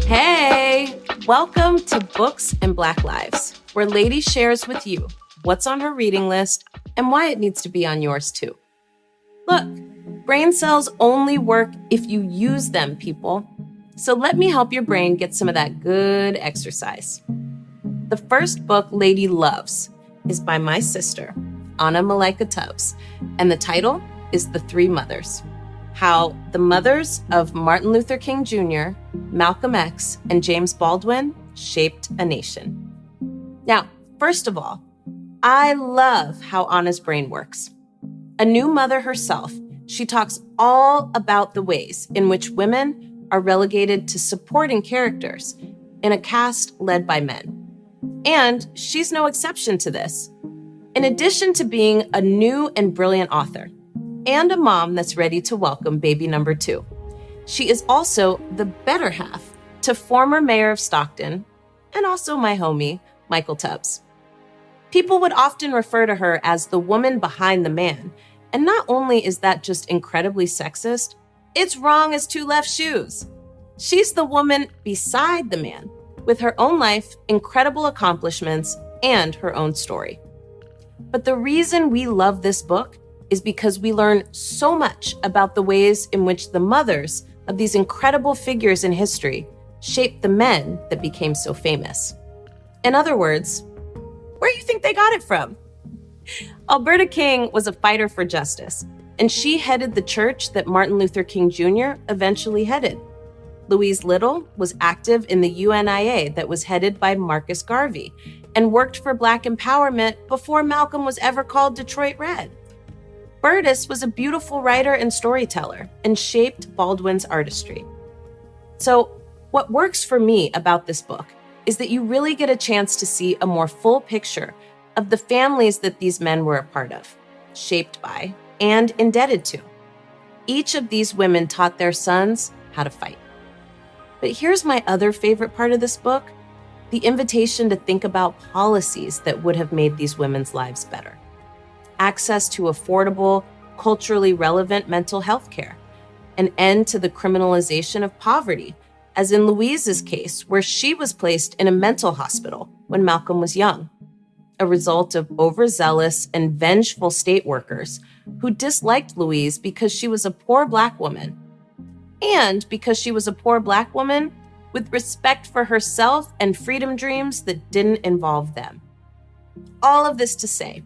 Hey, welcome to Books and Black Lives, where Lady shares with you what's on her reading list and why it needs to be on yours too. Look, brain cells only work if you use them, people. So let me help your brain get some of that good exercise. The first book Lady loves is by my sister, Anna Malaika Tubbs, and the title is The Three Mothers: How the Mothers of Martin Luther King Jr., Malcolm X, and James Baldwin Shaped a Nation. Now, first of all, I love how Anna's brain works. A new mother herself, she talks all about the ways in which women are relegated to supporting characters in a cast led by men. And she's no exception to this. In addition to being a new and brilliant author, and a mom that's ready to welcome baby number 2, she is also the better half to former mayor of Stockton, and also my homie, Michael Tubbs. People would often refer to her as the woman behind the man, and not only is that just incredibly sexist, it's wrong as two left shoes. She's the woman beside the man, with her own life, incredible accomplishments, and her own story. But the reason we love this book is because we learn so much about the ways in which the mothers of these incredible figures in history shaped the men that became so famous. In other words, where do you think they got it from? Alberta King was a fighter for justice, and she headed the church that Martin Luther King Jr. eventually headed. Louise Little was active in the UNIA that was headed by Marcus Garvey and worked for Black empowerment before Malcolm was ever called Detroit Red. Burtis was a beautiful writer and storyteller and shaped Baldwin's artistry. So what works for me about this book is that you really get a chance to see a more full picture of the families that these men were a part of, shaped by, and indebted to. Each of these women taught their sons how to fight. But here's my other favorite part of this book, the invitation to think about policies that would have made these women's lives better. Access to affordable, culturally relevant mental health care, an end to the criminalization of poverty, as in Louise's case, where she was placed in a mental hospital when Malcolm was young, a result of overzealous and vengeful state workers who disliked Louise because she was a poor Black woman, and because she was a poor Black woman with respect for herself and freedom dreams that didn't involve them. All of this to say,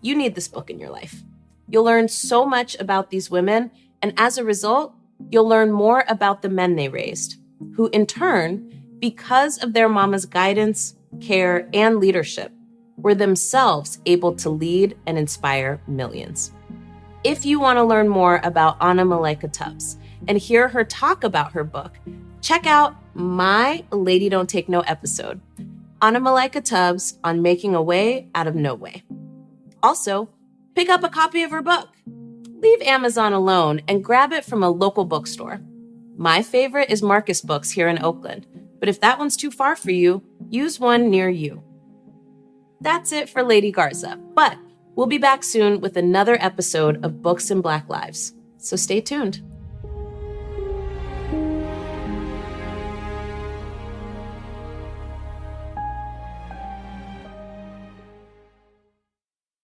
you need this book in your life. You'll learn so much about these women, and as a result, you'll learn more about the men they raised, who in turn, because of their mama's guidance, care, and leadership, were themselves able to lead and inspire millions. If you want to learn more about Anna Malaika Tubbs and hear her talk about her book, check out my Lady Don't Take No episode, Anna Malaika Tubbs on Making a Way Out of No Way. Also, pick up a copy of her book. Leave Amazon alone and grab it from a local bookstore. My favorite is Marcus Books here in Oakland, but if that one's too far for you, use one near you. That's it for Lady Garza, but we'll be back soon with another episode of Books and Black Lives, so stay tuned.